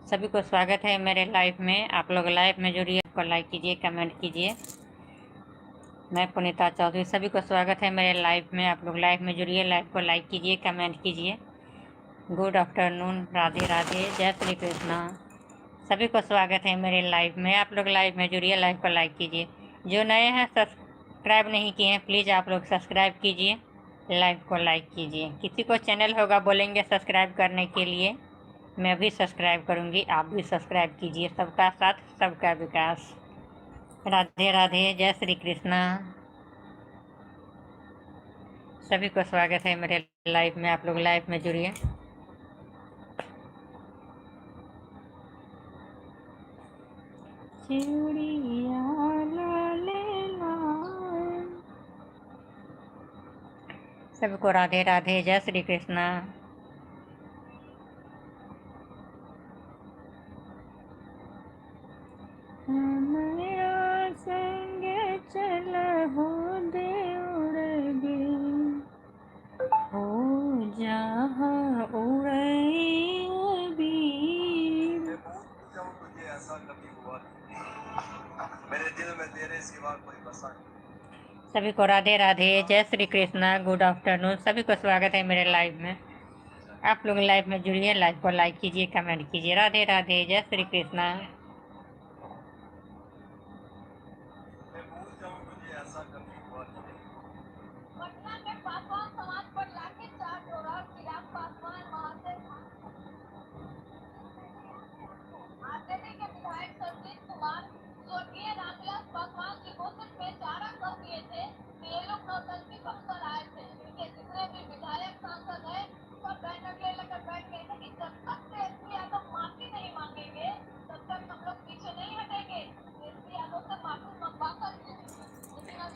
सभी को स्वागत है मेरे लाइव में। आप लोग लाइव में जुड़िए, को लाइक कीजिए, कमेंट कीजिए। मैं पुनीता चौधरी, सभी को स्वागत है मेरे लाइव में। आप लोग लाइव में जुड़िए, लाइव को लाइक कीजिए, कमेंट कीजिए। गुड आफ्टरनून, राधे राधे, जय श्री कृष्णा। सभी को स्वागत है मेरे लाइव में। आप लोग लाइव में जुड़िए, लाइव को लाइक कीजिए। जो नए हैं सब्सक्राइब नहीं किए हैं, प्लीज़ आप लोग सब्सक्राइब कीजिए, लाइव को लाइक कीजिए। किसी को चैनल होगा बोलेंगे सब्सक्राइब करने के लिए, मैं भी सब्सक्राइब करूंगी, आप भी सब्सक्राइब कीजिए। सबका साथ सबका विकास। राधे राधे, जय श्री कृष्णा। सभी को स्वागत है मेरे लाइव में। आप लोग लाइव में जुड़िए। चिड़िया लाले लाल। सभी को राधे राधे, जय श्री कृष्णा। हमारा संग चलहु देउड़बे, हो जहाँ उड़ैबी। तुझे ऐसा कभी हुआ मेरे दिल में तेरे सिवा कोई बसा नहीं। सभी को राधे राधे, जय श्री कृष्णा, गुड आफ्टरनून। सभी को स्वागत है मेरे लाइव में। आप लोग लाइव में जुड़िए, लाइव को लाइक कीजिए, कमेंट कीजिए। राधे राधे, जय श्री कृष्णा।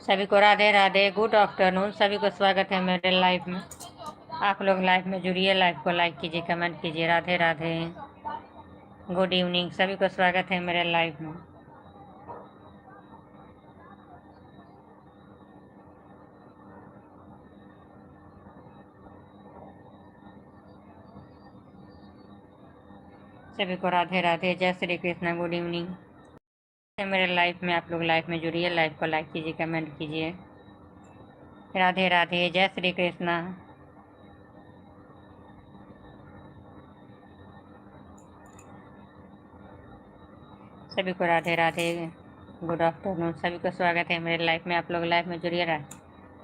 सभी को राधे राधे, गुड आफ्टरनून। सभी को स्वागत है मेरे लाइव में। आप लोग लाइव में जुड़िए, लाइव को लाइक कीजिए, कमेंट कीजिए। Radhe Radhe, good evening. सभी को स्वागत है मेरे लाइव में। सभी को राधे राधे, जय श्री कृष्ण, गुड इवनिंग। मेरे लाइव में आप लोग लाइव में जुड़िए, लाइव को लाइक कीजिए, कमेंट कीजिए। राधे राधे, जय श्री कृष्णा। सभी को राधे राधे, गुड आफ्टरनून। सभी को स्वागत है मेरे लाइव में। आप लोग लाइव में जुड़िए,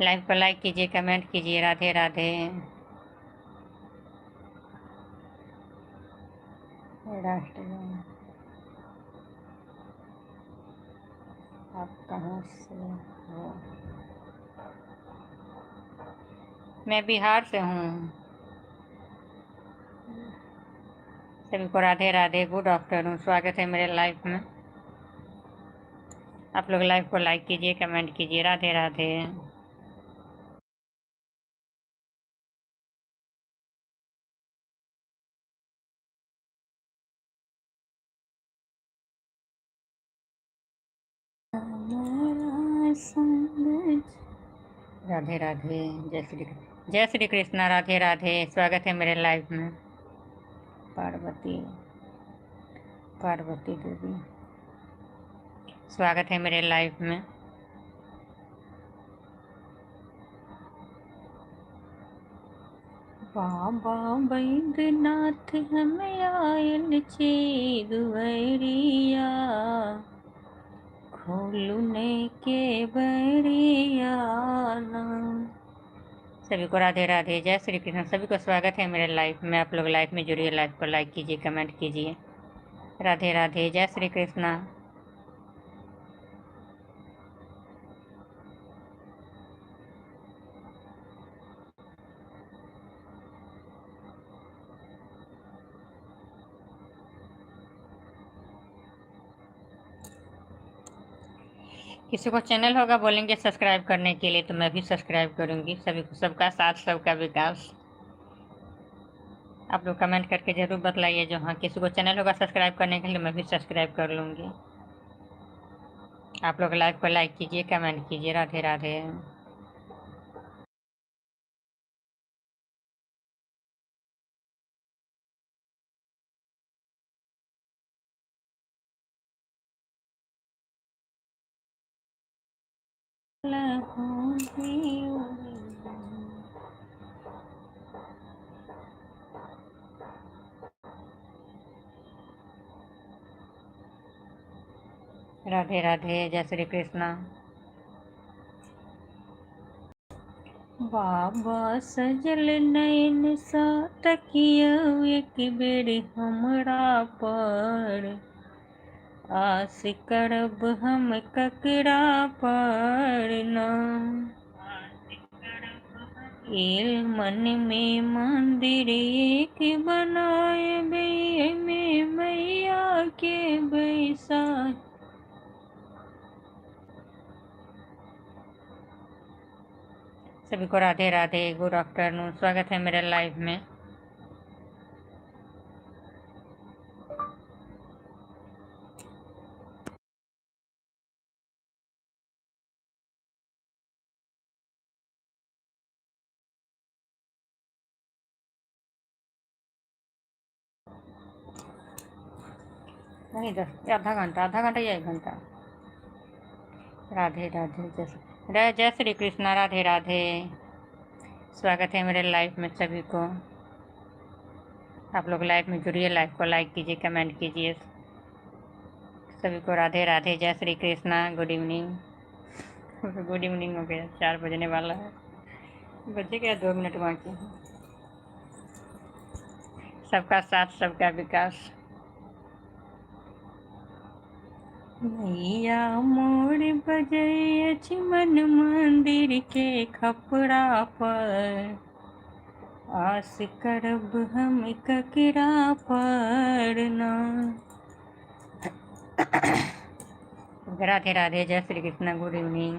लाइव को लाइक कीजिए, कमेंट कीजिए। राधे राधे, राष्ट्रगान। आप कहाँ से हो? मैं बिहार से हूँ। सभी को राधे राधे, गुड आफ्टरनून। स्वागत है मेरे लाइव में। आप लोग लाइव को लाइक कीजिए, कमेंट कीजिए। राधे राधे। राधे राधे, जय श्री कृष्णा। राधे राधे, स्वागत है मेरे लाइव में। पार्वती देवी, स्वागत है मेरे लाइव में। बाबा बैद्यनाथ हमें आयल छे दुआरिया, खोलने के बरिया। सभी को राधे राधे, जय श्री कृष्ण। सभी को स्वागत है मेरे लाइव में। आप लोग लाइव में जुड़िए, लाइव को लाइक कीजिए, कमेंट कीजिए। राधे राधे, जय श्री कृष्णा। किसी को चैनल होगा बोलेंगे सब्सक्राइब करने के लिए, तो मैं भी सब्सक्राइब करूंगी। सभी को सबका साथ सबका विकास। आप लोग कमेंट करके ज़रूर बतलाइए, जो हाँ किसी को चैनल होगा सब्सक्राइब करने के लिए, मैं भी सब्सक्राइब कर लूँगी। आप लोग लाइव को लाइक कीजिए, कमेंट कीजिए। राधे राधे। राधे राधे, जय श्री कृष्णा। बाबा सजल नयन सा तकिया एक बेर हमरा पर, आस करब हम ककरा पर न। एल मन में मंदिर एक बनाए में मैया के बैसा। सभी को राधे राधे, गुड आफ्टरनून, स्वागत है मेरे लाइव में। नहीं आधा घंटा या 1 घंटा। राधे राधे, जय श्री कृष्णा, राधे राधे, स्वागत है मेरे लाइव में सभी को। आप लोग लाइव में जुड़िए, लाइव को लाइक कीजिए, कमेंट कीजिए। सभी को राधे राधे, जय Shri Krishna, good evening. Good evening हो गया, 4 बजने वाला है, बजे गया 2 मिनट बाकी। सबका साथ सबका विकास। मैया मोर बजै अछि मन मंदिर के खपड़ा पर, आस करब हम ककरा पर न। राधे राधे, जय श्री कृष्ण, गुड इवनिंग।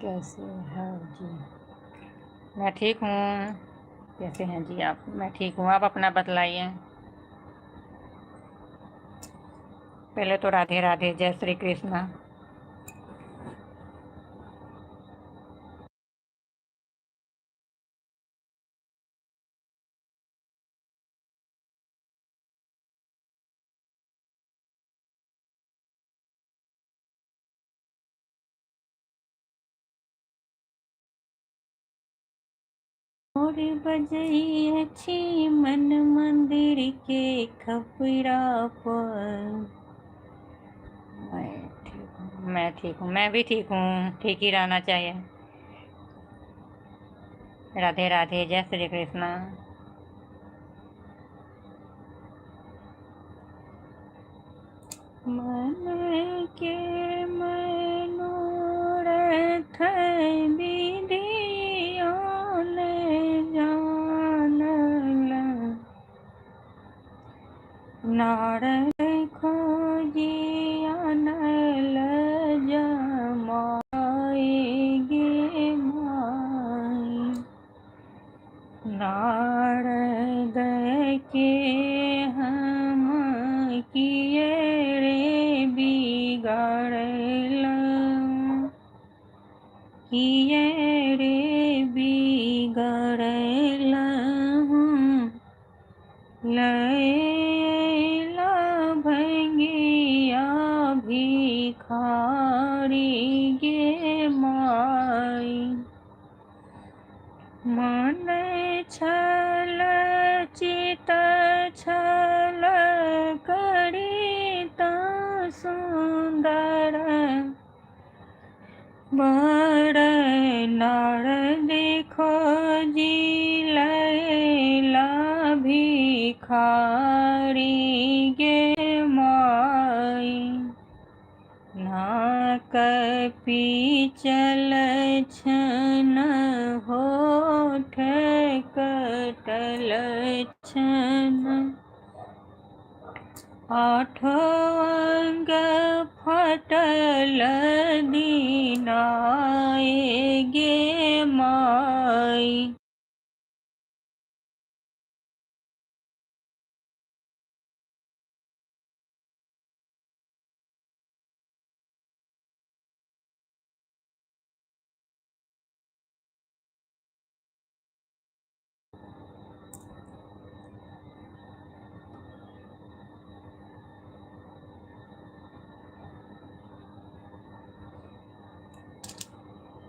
कैसे हैं जी? मैं ठीक हूँ। कैसे हैं जी आप? मैं ठीक हूँ, आप अपना बतलाइए। पहले तो राधे राधे, जय श्री कृष्ण। मोर बजै अछि मन मंदिर के खपड़ा पर। मैं ठीक हूँ, मैं भी ठीक हूँ, ठीक ही रहना चाहिए। राधे राधे, जय श्री कृष्ण। मन के मनोरथ विधियों जानल, नारद खोजी अनल जमाए गे माई। नारद के हम किए रे बिगाड़ल, किए रे बिगाड़ल, लैला भंगिया भिखारी गे माई। मन छल चित छल करी ता सुंदर, बड़ नारद खोजी लैला भिखारी गे माई। नाक पीचल छन होठ कटल छन, आठो अंग फटल दीनाए गे माई।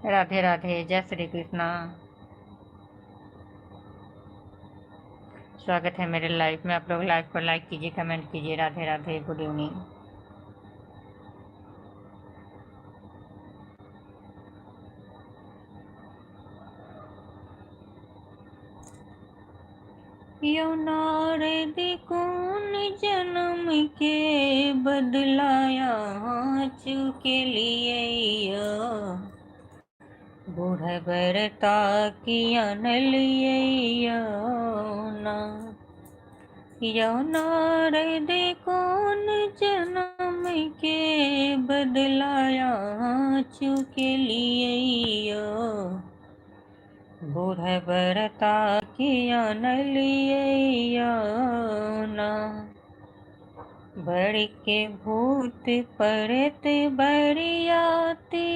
राधे राधे, जय श्री कृष्णा। स्वागत है मेरे लाइव में। आप लोग लाइव को लाइक कीजिए, कमेंट कीजिए। Radhe Radhe, good evening. यो नारद कौन जन्म के बदलाया चुके लिए बूढ़ बरता किया न लिए ना। यो नारद कौन जन्म के बदलाया चुके लिए बूढ़ बरता किया न लिए ना। बड़ के भूत परत बरियाती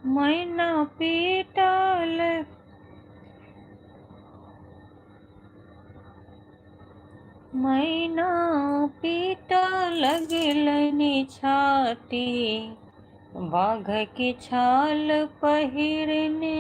मैना पीटाल मैना पीटा लगलनि छाती बाघ की छाल पहिरने।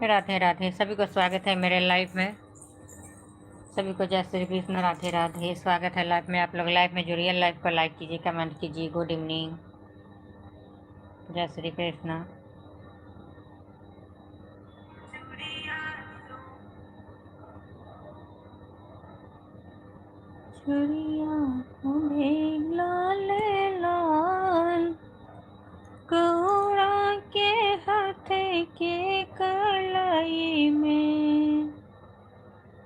राधे राधे, सभी को स्वागत है मेरे लाइव में। सभी को जय श्री कृष्ण, राधे राधे, स्वागत है लाइव में। आप लोग लाइव में जुड़िए, लाइव को लाइक कीजिए, कमेंट कीजिए। गुड इवनिंग, जय श्री कृष्ण। चुड़िया लाल लाल गौरा के हाथ के कलाई में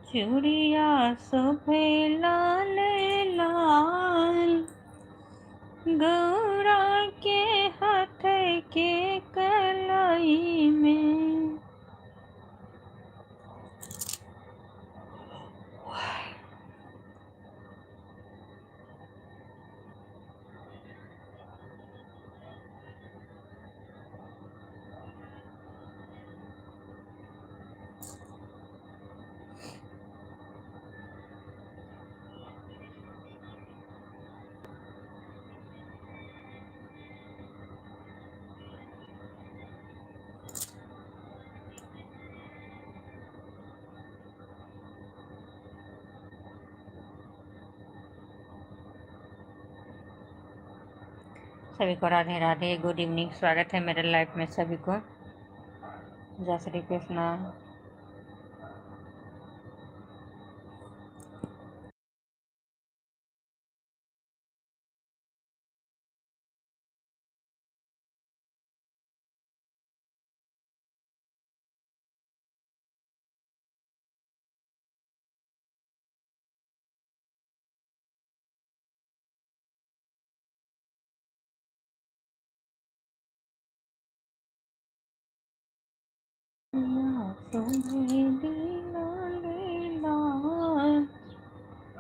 चूड़िया शोभे लाल लाल गौरा के हाथ के कलाई में। सभी को राधे राधे, गुड इवनिंग, स्वागत है मेरे लाइफ में सभी को। जय श्री कृष्णा।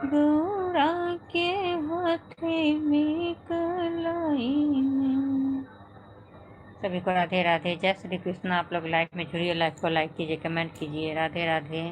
गौरा के हाथ में कलाई में। सभी को राधे राधे, जय श्री कृष्ण। आप लोग लाइव में जुड़िए, लाइव को लाइक कीजिए, कमेंट कीजिए। राधे राधे।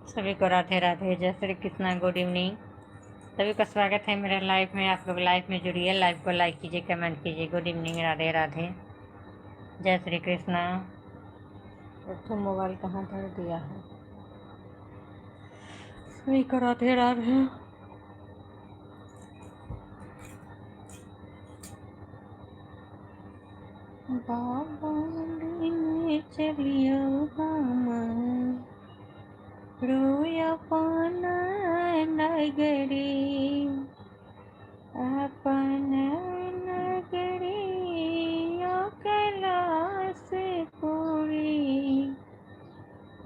सभी को राधे राधे, जय श्री कृष्णा, गुड इवनिंग। सभी का स्वागत है मेरे लाइव में। आप लोग लाइव में जुड़िए, लाइव को लाइक कीजिए, कमेंट कीजिए। गुड इवनिंग, राधे राधे, जय श्री कृष्णा। तो मोबाइल कहाँ धर दिया है? सभी को राधे राधे। बाबा लेने चलियो हम रोया पान नगरी, अपन नगरी कैलाश पूरी।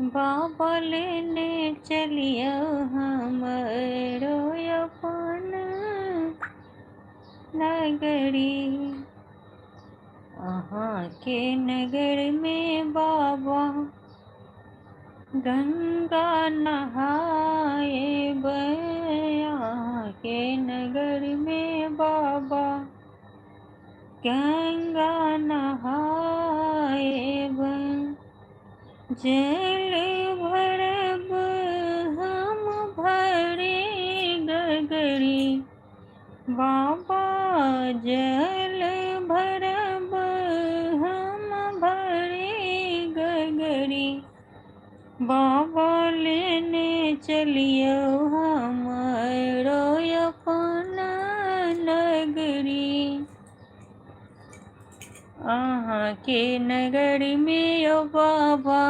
बाबा लेने चलियो हम रोया पान नगरी। अहाँ के नगर में बाबा गंगा नहाए, यहाँ के नगर में बाबा गंगा नहाए। जल भरब हम भरे गगरी, बाबा जल भरब हम भरे गगरी। बाबा लेने चलियो हम अपन नगरी। अहाँ के नगर में ओ बाबा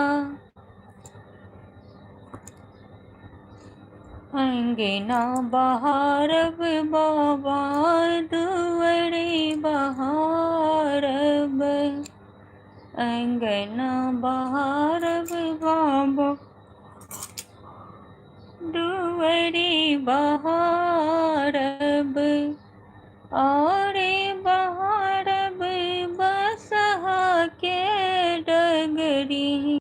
अंगना बहारब, बाबा दुआरे बहारब। अंगना बहारब बाबा दुआरे बहारब। और बहारब बसहा के डगरी।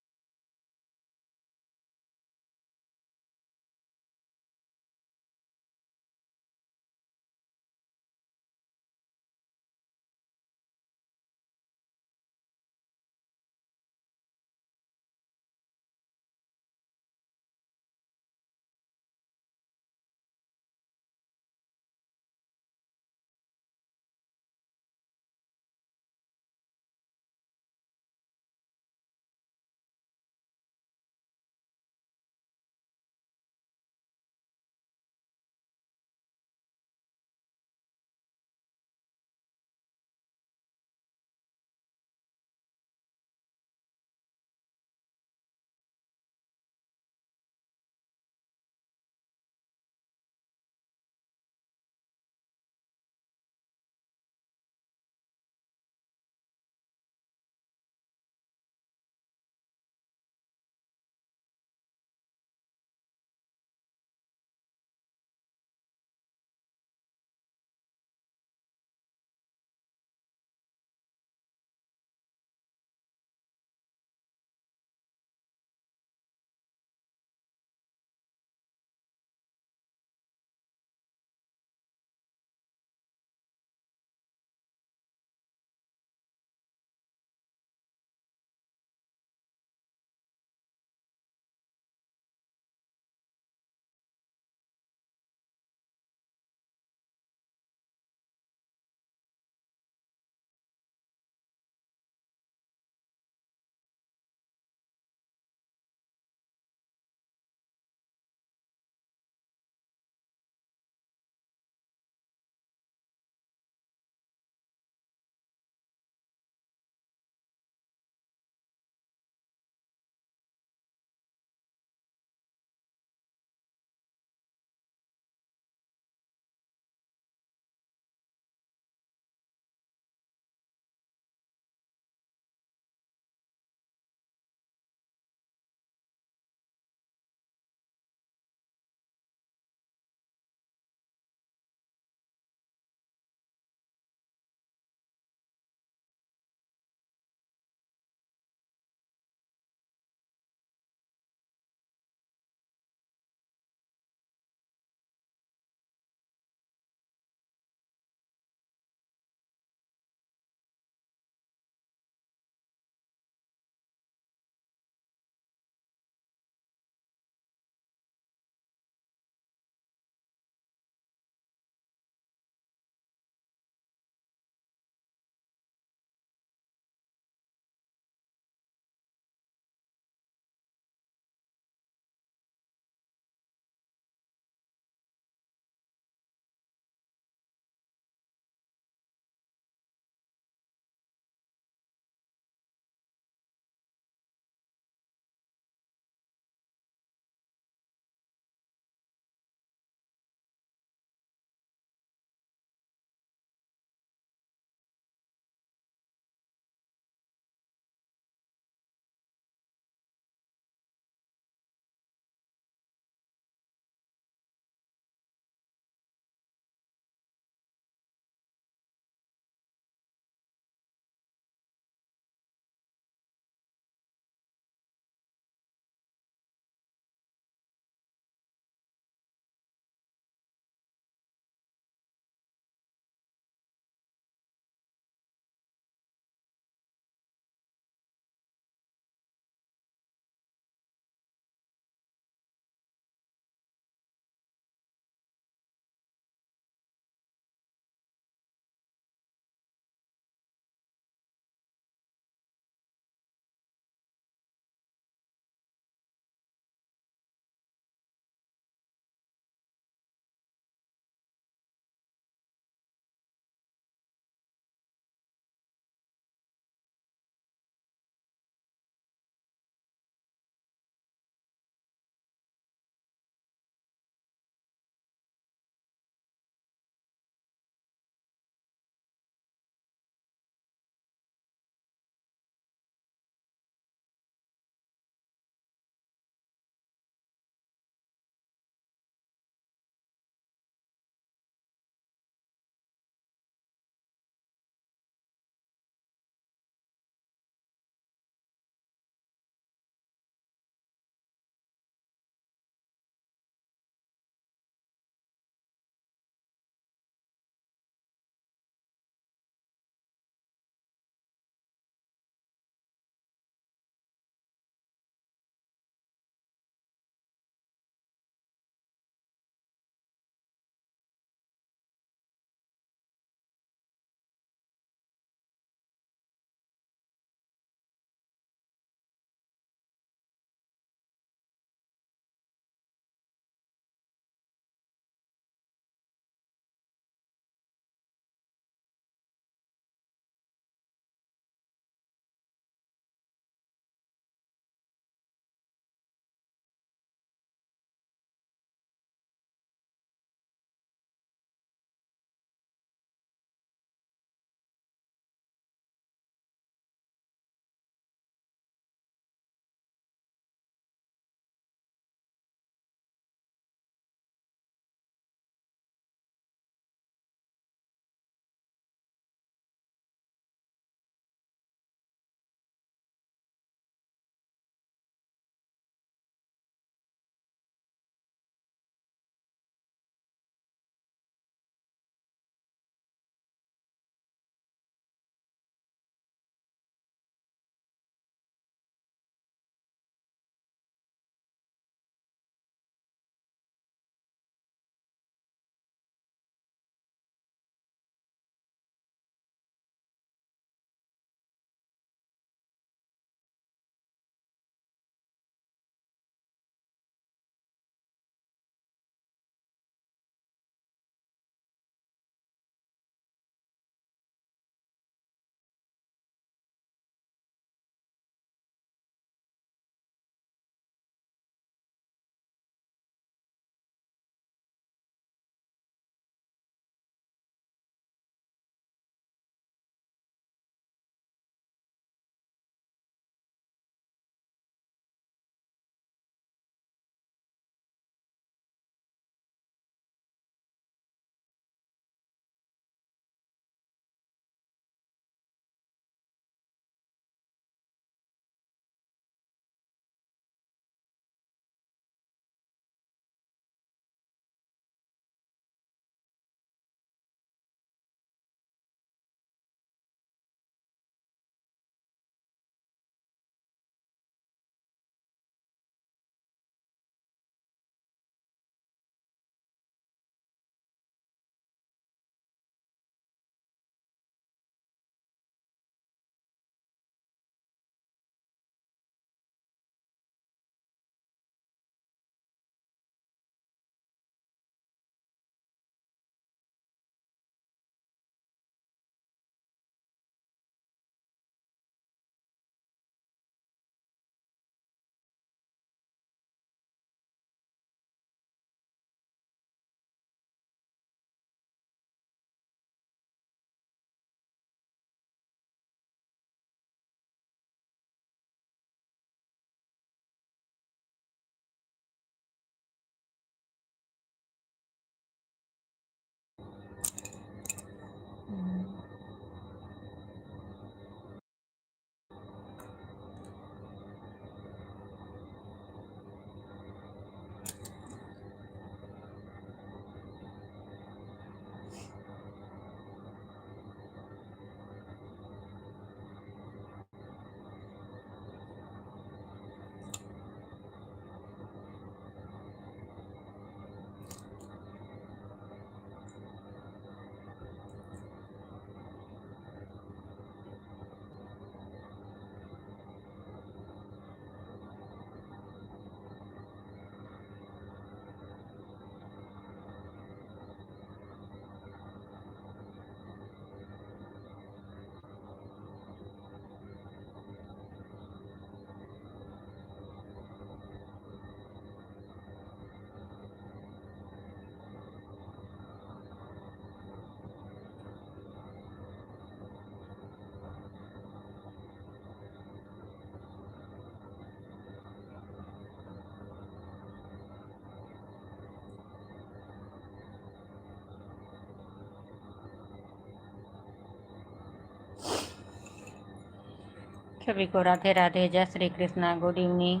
सभी को राधे राधे, जय श्री कृष्णा, गुड इवनिंग।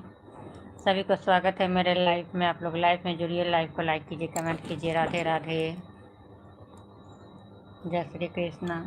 सभी को स्वागत है मेरे लाइव में। आप लोग लाइव में जुड़िए, लाइव को लाइक कीजिए, कमेंट कीजिए। राधे राधे, जय श्री कृष्णा।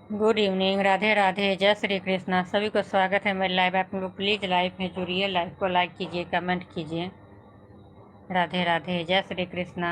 गुड इवनिंग, राधे राधे, जय श्री कृष्णा। सभी को स्वागत है मेरे लाइव। आप लोग प्लीज़ लाइव में जुड़िए, लाइव को लाइक कीजिए, कमेंट कीजिए। राधे राधे, जय श्री कृष्णा।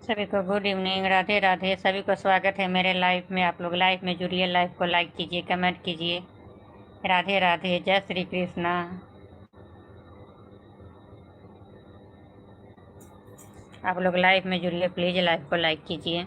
सभी को गुड इवनिंग, राधे राधे। सभी को स्वागत है मेरे लाइव में। आप लोग लाइव में जुड़िए, लाइव को लाइक कीजिए, कमेंट कीजिए। राधे राधे, जय श्री कृष्णा। आप लोग लाइव में जुड़िए, प्लीज़ लाइव को लाइक कीजिए।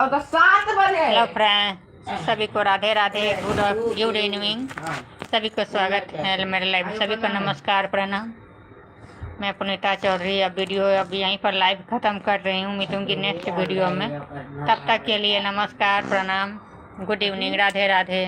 अब तो 7 बजे। हेलो फ्रेंड, सभी को राधे राधे, गुड इवनिंग। सभी को स्वागत है मेरे लाइव में, सभी को नमस्कार प्रणाम। मैं पुनीता चौधरी अब यहीं पर लाइव ख़त्म कर रही हूँ। मिलूंगी नेक्स्ट वीडियो में, तब तक के लिए नमस्कार प्रणाम, गुड इवनिंग, राधे राधे।